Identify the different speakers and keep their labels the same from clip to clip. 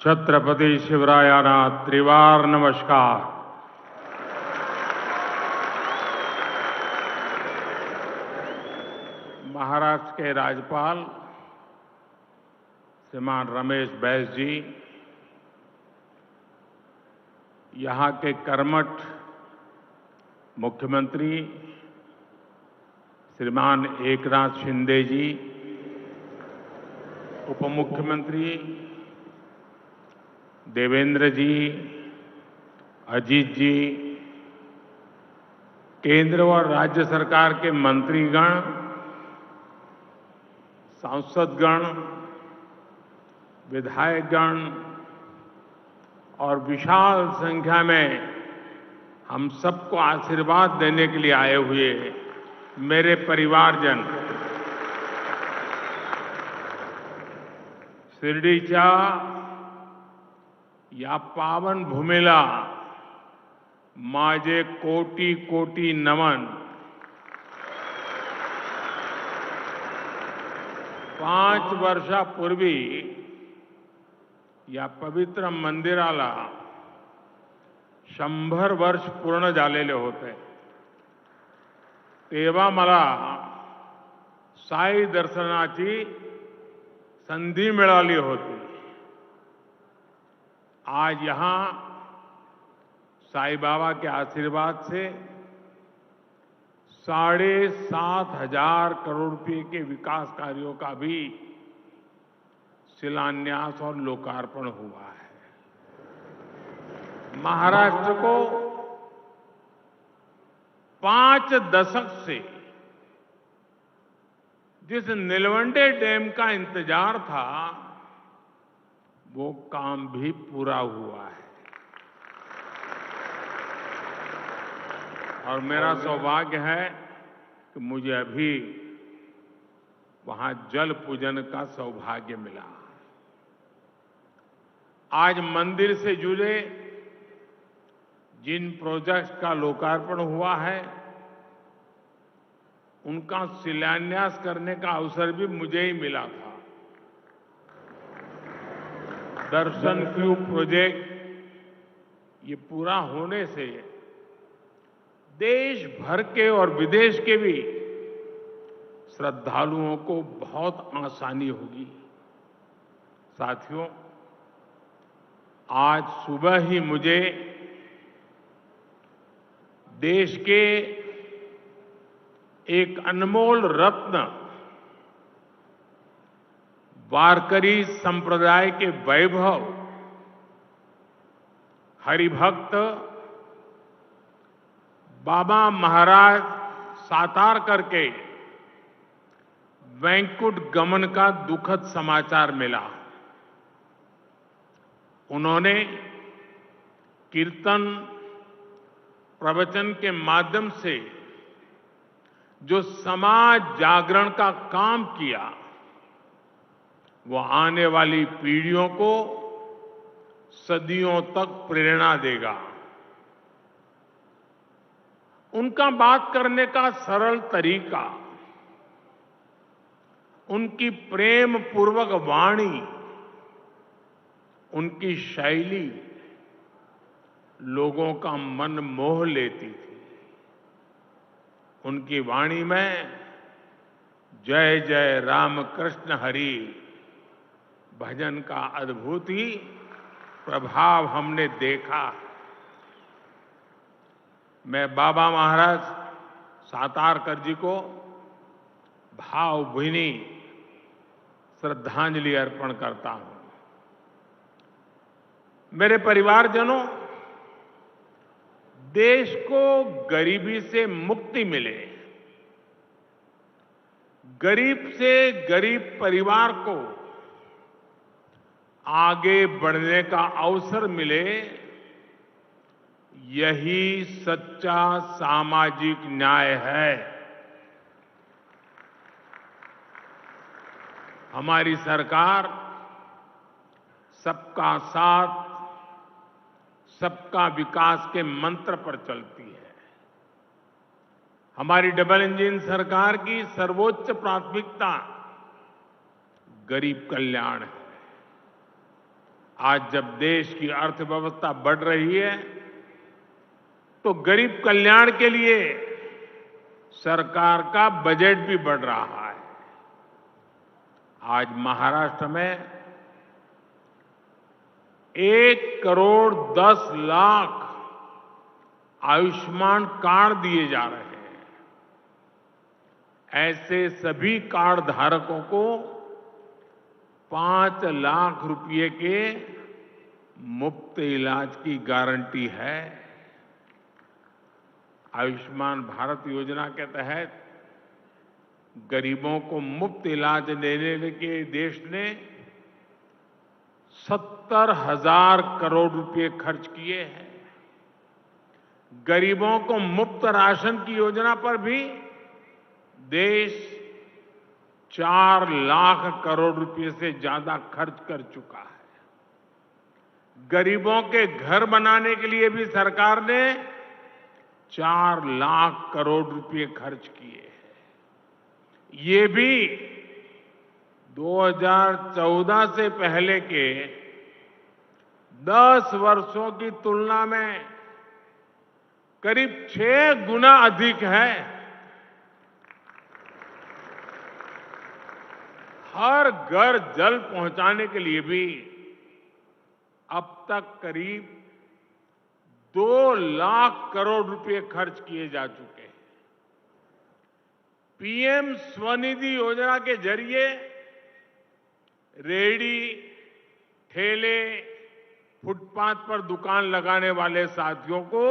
Speaker 1: छत्रपति शिवरायाना त्रिवार नमस्कार। महाराष्ट्र के राज्यपाल श्रीमान रमेश बैस जी, यहाँ के कर्मठ मुख्यमंत्री श्रीमान एकनाथ शिंदे जी, उप मुख्यमंत्री देवेंद्र जी, अजीत जी, केंद्र और राज्य सरकार के मंत्रीगण, सांसदगण, विधायकगण और विशाल संख्या में हम सबको आशीर्वाद देने के लिए आए हुए मेरे परिवारजन, शिर्डीच्या या पावन भूमीला माझे कोटी कोटी नमन। 5 वर्षापूर्वी या पवित्र मंदिराला 100 वर्ष पूर्ण झालेले होते। तेव्हा मला साई दर्शनाची संधी मिळाली होती। आज यहां साईं बाबा के आशीर्वाद से 7,500 करोड़ रुपए के विकास कार्यों का भी शिलान्यास और लोकार्पण हुआ है। महाराष्ट्र को 5 दशक से जिस नीलवंडे डैम का इंतजार था, वो काम भी पूरा हुआ है और मेरा सौभाग्य है कि मुझे अभी वहां जल पूजन का सौभाग्य मिला। आज मंदिर से जुड़े जिन प्रोजेक्ट्स का लोकार्पण हुआ है, उनका शिलान्यास करने का अवसर भी मुझे ही मिला था। दर्शन क्यूब प्रोजेक्ट ये पूरा होने से देश भर के और विदेश के भी श्रद्धालुओं को बहुत आसानी होगी। साथियों, आज सुबह ही मुझे देश के एक अनमोल रत्न वारकरी संप्रदाय के वैभव हरिभक्त बाबा महाराज सातारकर के वैकुंठ गमन का दुखद समाचार मिला। उन्होंने कीर्तन प्रवचन के माध्यम से जो समाज जागरण का काम किया, वो आने वाली पीढ़ियों को सदियों तक प्रेरणा देगा। उनका बात करने का सरल तरीका, उनकी प्रेम पूर्वक वाणी, उनकी शैली लोगों का मन मोह लेती थी। उनकी वाणी में जय जय राम कृष्ण हरि भजन का अद्भुत ही प्रभाव हमने देखा। मैं बाबा महाराज सातारकर जी को भावभीनी श्रद्धांजलि अर्पण करता हूं। मेरे परिवारजनों, देश को गरीबी से मुक्ति मिले, गरीब से गरीब परिवार को आगे बढ़ने का अवसर मिले, यही सच्चा सामाजिक न्याय है। हमारी सरकार सबका साथ, सबका विकास के मंत्र पर चलती है। हमारी डबल इंजन सरकार की सर्वोच्च प्राथमिकता गरीब कल्याण है। आज जब देश की अर्थव्यवस्था बढ़ रही है तो गरीब कल्याण के लिए सरकार का बजट भी बढ़ रहा है। आज महाराष्ट्र में 1,10,00,000 आयुष्मान कार्ड दिए जा रहे हैं। ऐसे सभी कार्ड धारकों को 5 लाख रुपए के मुफ्त इलाज की गारंटी है। आयुष्मान भारत योजना के तहत गरीबों को मुफ्त इलाज देने के देश ने 70,000 करोड़ रुपए खर्च किए हैं। गरीबों को मुफ्त राशन की योजना पर भी देश 4 लाख करोड़ रुपए से ज्यादा खर्च कर चुका है। गरीबों के घर बनाने के लिए भी सरकार ने 4 लाख करोड़ रुपए खर्च किए हैं। ये भी 2014 से पहले के 10 वर्षों की तुलना में करीब 6 गुना अधिक है। हर घर जल पहुंचाने के लिए भी अब तक करीब 2 लाख करोड़ रुपए खर्च किए जा चुके हैं। पीएम स्वनिधि योजना के जरिए रेहड़ी, ठेले, फुटपाथ पर दुकान लगाने वाले साथियों को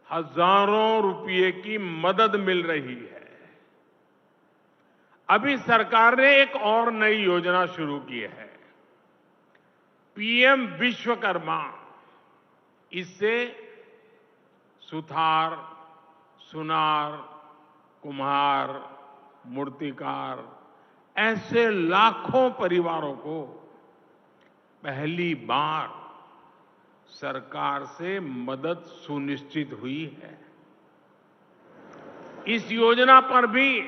Speaker 1: हजारों रुपए की मदद मिल रही है। अभी सरकार ने एक और नई योजना शुरू की है, पीएम विश्वकर्मा। इससे सुथार, सुनार, कुम्हार, मूर्तिकार ऐसे लाखों परिवारों को पहली बार सरकार से मदद सुनिश्चित हुई है। इस योजना पर भी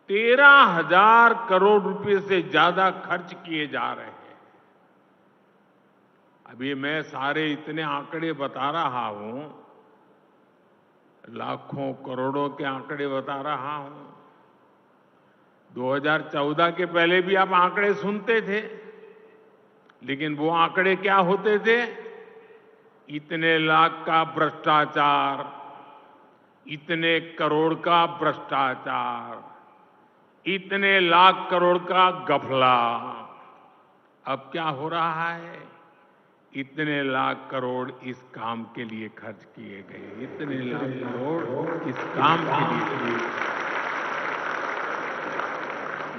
Speaker 1: 13,000 करोड़ रुपए से ज्यादा खर्च किए जा रहे हैं। अभी मैं सारे इतने आंकड़े बता रहा हूं, लाखों करोड़ों के आंकड़े बता रहा हूं। 2014 के पहले भी आप आंकड़े सुनते थे, लेकिन वो आंकड़े क्या होते थे? इतने लाख का भ्रष्टाचार, इतने करोड़ का भ्रष्टाचार, इतने लाख करोड़ का घपला। अब क्या हो रहा है? इतने लाख करोड़ इस काम के लिए खर्च किए गए, इतने लाख करोड़ इस काम के लिए।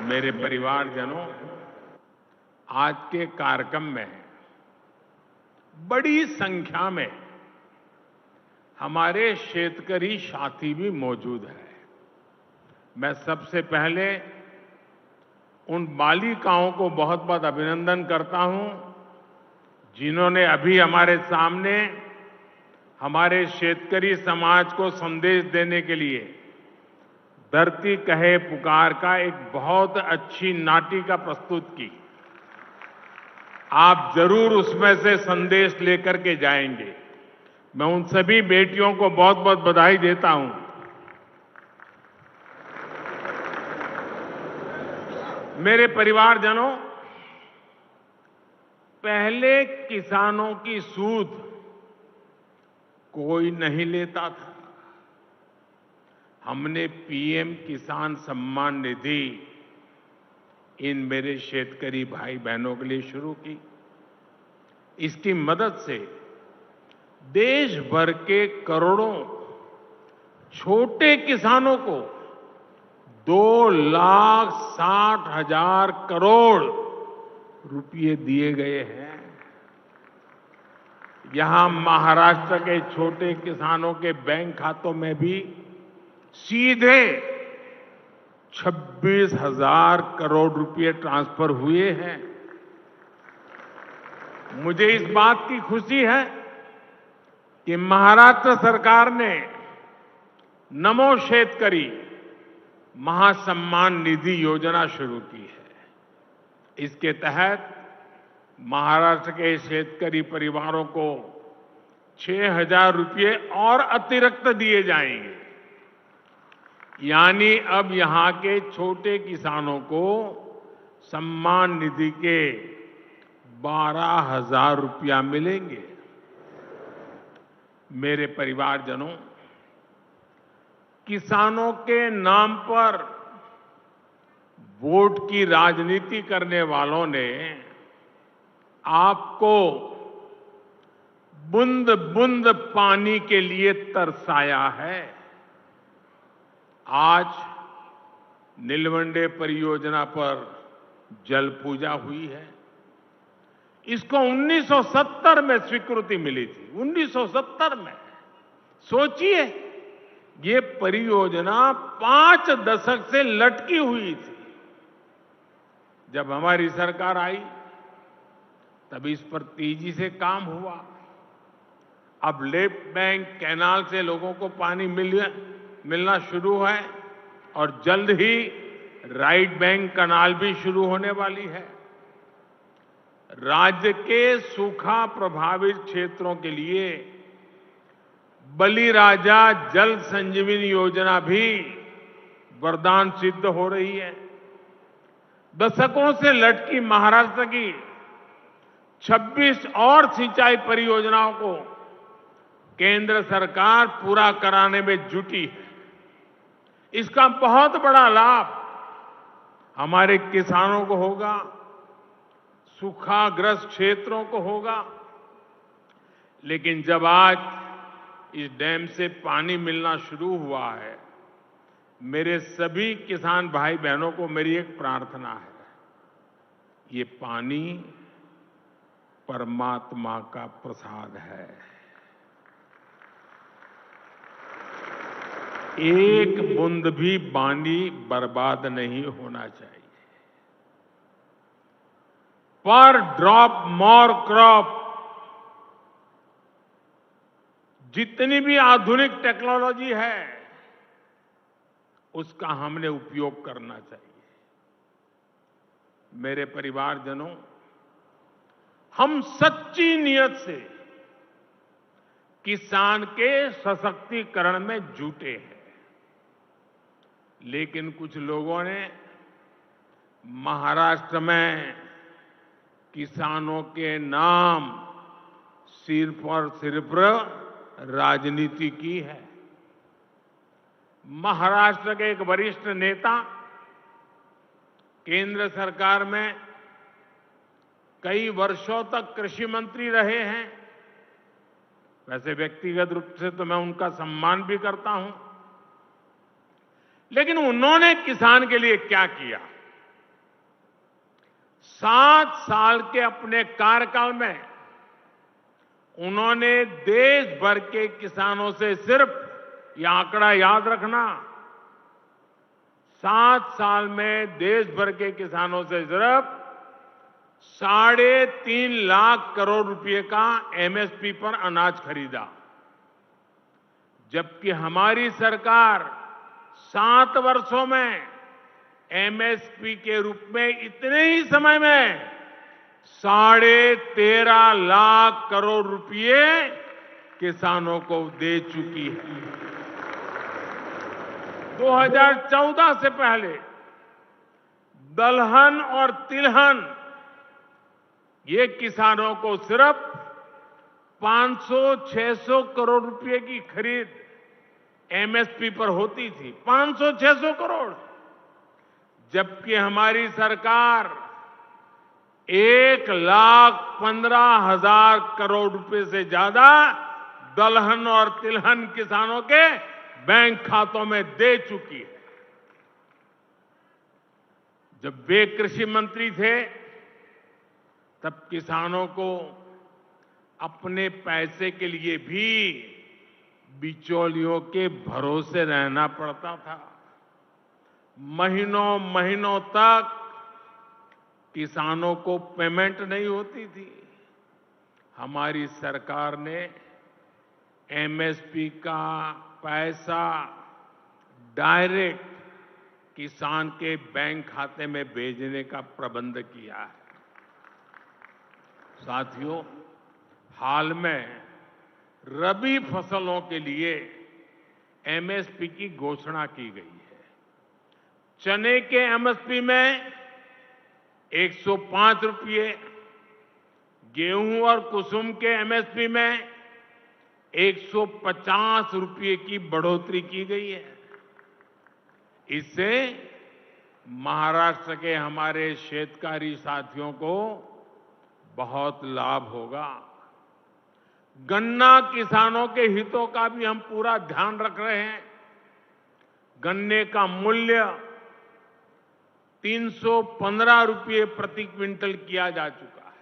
Speaker 1: मेरे परिवारजनों, आज के कार्यक्रम में बड़ी संख्या में हमारे शेतकरी साथी भी मौजूद हैं। मैं सबसे पहले उन बालिकाओं को बहुत बहुत अभिनंदन करता हूं जिन्होंने अभी हमारे सामने हमारे शेतकरी समाज को संदेश देने के लिए धरती कहे पुकार का एक बहुत अच्छी नाटिका प्रस्तुत की। आप जरूर उसमें से संदेश लेकर के जाएंगे। मैं उन सभी बेटियों को बहुत बहुत बधाई देता हूं। मेरे परिवारजनों, पहले किसानों की सूद कोई नहीं लेता था। हमने पीएम किसान सम्मान निधि इन मेरे शेतकरी भाई बहनों के लिए शुरू की। इसकी मदद से देश भर के करोड़ों छोटे किसानों को 2,60,000 करोड़ रुपए दिए गए हैं। यहां महाराष्ट्र के छोटे किसानों के बैंक खातों में भी सीधे 26,000 करोड़ रुपए ट्रांसफर हुए हैं। मुझे इस बात की खुशी है कि महाराष्ट्र सरकार ने नमो शेतकरी महासम्मान निधि योजना शुरू की है। इसके तहत महाराष्ट्र के शेतकरी परिवारों को 6,000 रुपये और अतिरिक्त दिए जाएंगे। यानी अब यहां के छोटे किसानों को सम्मान निधि के 12,000 रुपया मिलेंगे। मेरे परिवारजनों, किसानों के नाम पर वोट की राजनीति करने वालों ने आपको बूंद बूंद पानी के लिए तरसाया है। आज नीलवंडे परियोजना पर जल पूजा हुई है। इसको 1970 में स्वीकृति मिली थी। 1970 में। सोचिए, ये परियोजना 5 दशक से लटकी हुई थी। जब हमारी सरकार आई तब इस पर तेजी से काम हुआ। अब लेफ्ट बैंक कैनाल से लोगों को पानी मिलना शुरू है और जल्द ही राइट बैंक कैनाल भी शुरू होने वाली है। राज्य के सूखा प्रभावित क्षेत्रों के लिए बलिराजा जल संजीवनी योजना भी वरदान सिद्ध हो रही है। दशकों से लटकी महाराष्ट्र की 26 और सिंचाई परियोजनाओं को केंद्र सरकार पूरा कराने में जुटी है। इसका बहुत बड़ा लाभ हमारे किसानों को होगा, सूखाग्रस्त क्षेत्रों को होगा। लेकिन जब आज इस डैम से पानी मिलना शुरू हुआ है, मेरे सभी किसान भाई बहनों को मेरी एक प्रार्थना है। ये पानी परमात्मा का प्रसाद है। एक बूंद भी पानी बर्बाद नहीं होना चाहिए। पर ड्रॉप मोर क्रॉप। जितनी भी आधुनिक टेक्नोलॉजी है उसका हमने उपयोग करना चाहिए। मेरे परिवारजनों, हम सच्ची नियत से किसान के सशक्तिकरण में जुटे हैं। लेकिन कुछ लोगों ने महाराष्ट्र में किसानों के नाम सिर्फ और सिर्फ राजनीति की है। महाराष्ट्र के एक वरिष्ठ नेता केंद्र सरकार में कई वर्षों तक कृषि मंत्री रहे हैं। वैसे व्यक्तिगत रूप से तो मैं उनका सम्मान भी करता हूं, लेकिन उन्होंने किसान के लिए क्या किया? 7 साल के अपने कार्यकाल में उन्होंने देश भर के किसानों से सिर्फ, यह आंकड़ा याद रखना, 7 साल में देश भर के किसानों से सिर्फ 3.5 लाख करोड़ रुपए का एमएसपी पर अनाज खरीदा। जबकि हमारी सरकार 7 वर्षों में एमएसपी के रूप में इतने ही समय में 13.5 लाख करोड़ रुपए किसानों को दे चुकी है। 2014 से पहले दलहन और तिलहन ये किसानों को सिर्फ 500-600 करोड़ रुपए की खरीद एमएसपी पर होती थी। 500-600 करोड़। जबकि हमारी सरकार 1,15,000 करोड़ रुपए से ज्यादा दलहन और तिलहन किसानों के बैंक खातों में दे चुकी है। जब वे कृषि मंत्री थे तब किसानों को अपने पैसे के लिए भी बिचौलियों के भरोसे रहना पड़ता था। महीनों महीनों तक किसानों को पेमेंट नहीं होती थी। हमारी सरकार ने एमएसपी का पैसा डायरेक्ट किसान के बैंक खाते में भेजने का प्रबंध किया है। साथियों, हाल में रबी फसलों के लिए एमएसपी की घोषणा की गई है। चने के एमएसपी में 105 रुपये, गेहूं और कुसुम के एमएसपी में 150 रुपये की बढ़ोतरी की गई है। इससे महाराष्ट्र के हमारे शेतकारी साथियों को बहुत लाभ होगा। गन्ना किसानों के हितों का भी हम पूरा ध्यान रख रहे हैं। गन्ने का मूल्य 315 रुपये प्रति क्विंटल किया जा चुका है।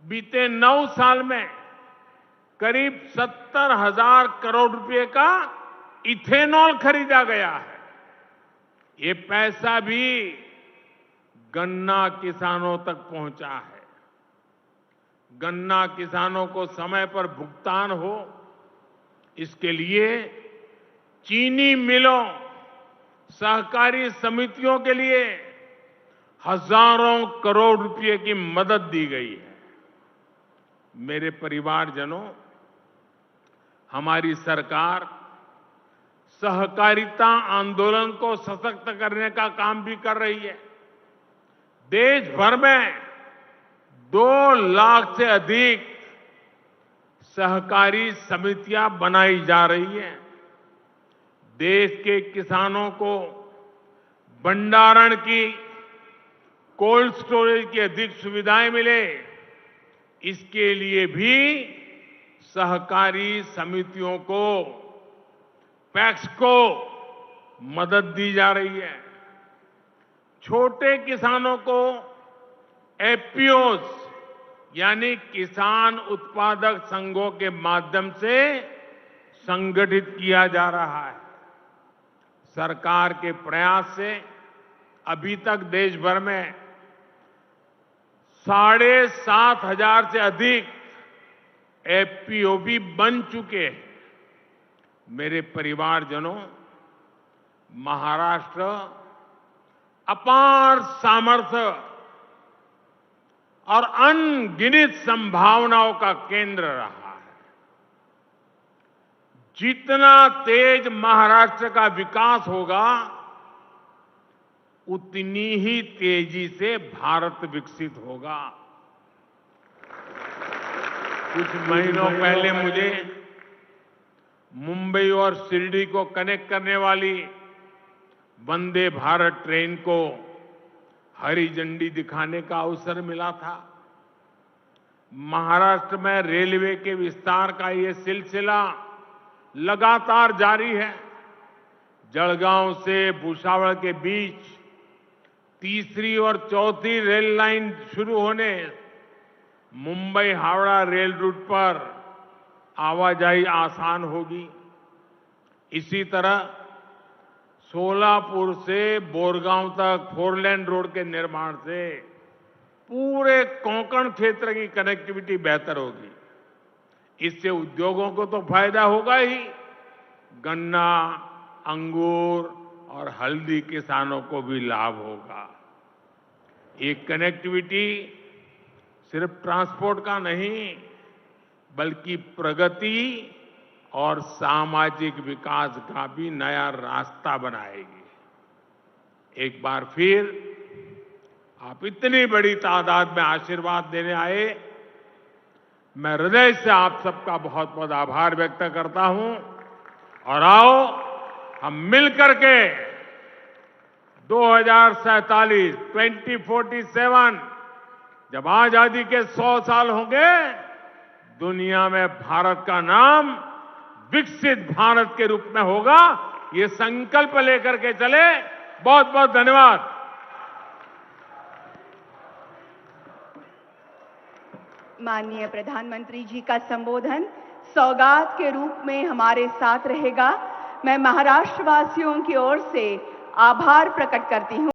Speaker 1: बीते 9 साल में करीब 70,000 करोड़ रुपए का इथेनॉल खरीदा गया है। ये पैसा भी गन्ना किसानों तक पहुंचा है। गन्ना किसानों को समय पर भुगतान हो, इसके लिए चीनी मिलों, सहकारी समितियों के लिए हजारों करोड़ रुपए की मदद दी गई है। मेरे परिवारजनों, हमारी सरकार सहकारिता आंदोलन को सशक्त करने का काम भी कर रही है। देश भर में 2 लाख से अधिक सहकारी समितियां बनाई जा रही हैं। देश के किसानों को भंडारण की, कोल्ड स्टोरेज की अधिक सुविधाएं मिले, इसके लिए भी सहकारी समितियों को, पैक्स को मदद दी जा रही है। छोटे किसानों को एफपीओस यानी किसान उत्पादक संघों के माध्यम से संगठित किया जा रहा है। सरकार के प्रयास से अभी तक देश भर में 7,500 से अधिक एफपीओ भी बन चुके हैं। मेरे परिवारजनों, महाराष्ट्र अपार सामर्थ्य और अनगिनत संभावनाओं का केंद्र रहा है। जितना तेज महाराष्ट्र का विकास होगा, उतनी ही तेजी से भारत विकसित होगा। कुछ महीनों पहले मुझे मुंबई और शिरडी को कनेक्ट करने वाली वंदे भारत ट्रेन को हरी झंडी दिखाने का अवसर मिला था। महाराष्ट्र में रेलवे के विस्तार का ये सिलसिला लगातार जारी है। जलगांव से भुसावल के बीच तीसरी और चौथी रेल लाइन शुरू होने, मुंबई हावड़ा रेल रूट पर आवाजाही आसान होगी। इसी तरह सोलापुर से बोरगांव तक 4 लेन रोड के निर्माण से पूरे कोंकण क्षेत्र की कनेक्टिविटी बेहतर होगी। इससे उद्योगों को तो फायदा होगा ही, गन्ना, अंगूर और हल्दी किसानों को भी लाभ होगा। ये कनेक्टिविटी सिर्फ ट्रांसपोर्ट का नहीं, बल्कि प्रगति और सामाजिक विकास का भी नया रास्ता बनाएगी। एक बार फिर आप इतनी बड़ी तादाद में आशीर्वाद देने आए, मैं हृदय से आप सबका बहुत बहुत आभार व्यक्त करता हूं। और आओ हम मिलकर के 2047 जब आजादी के 100 साल होंगे, दुनिया में भारत का नाम विकसित भारत के रूप में होगा। ये संकल्प लेकर के चले। बहुत बहुत धन्यवाद।
Speaker 2: माननीय प्रधानमंत्री जी का संबोधन सौगात के रूप में हमारे साथ रहेगा। मैं महाराष्ट्र वासियों की ओर से आभार प्रकट करती हूं।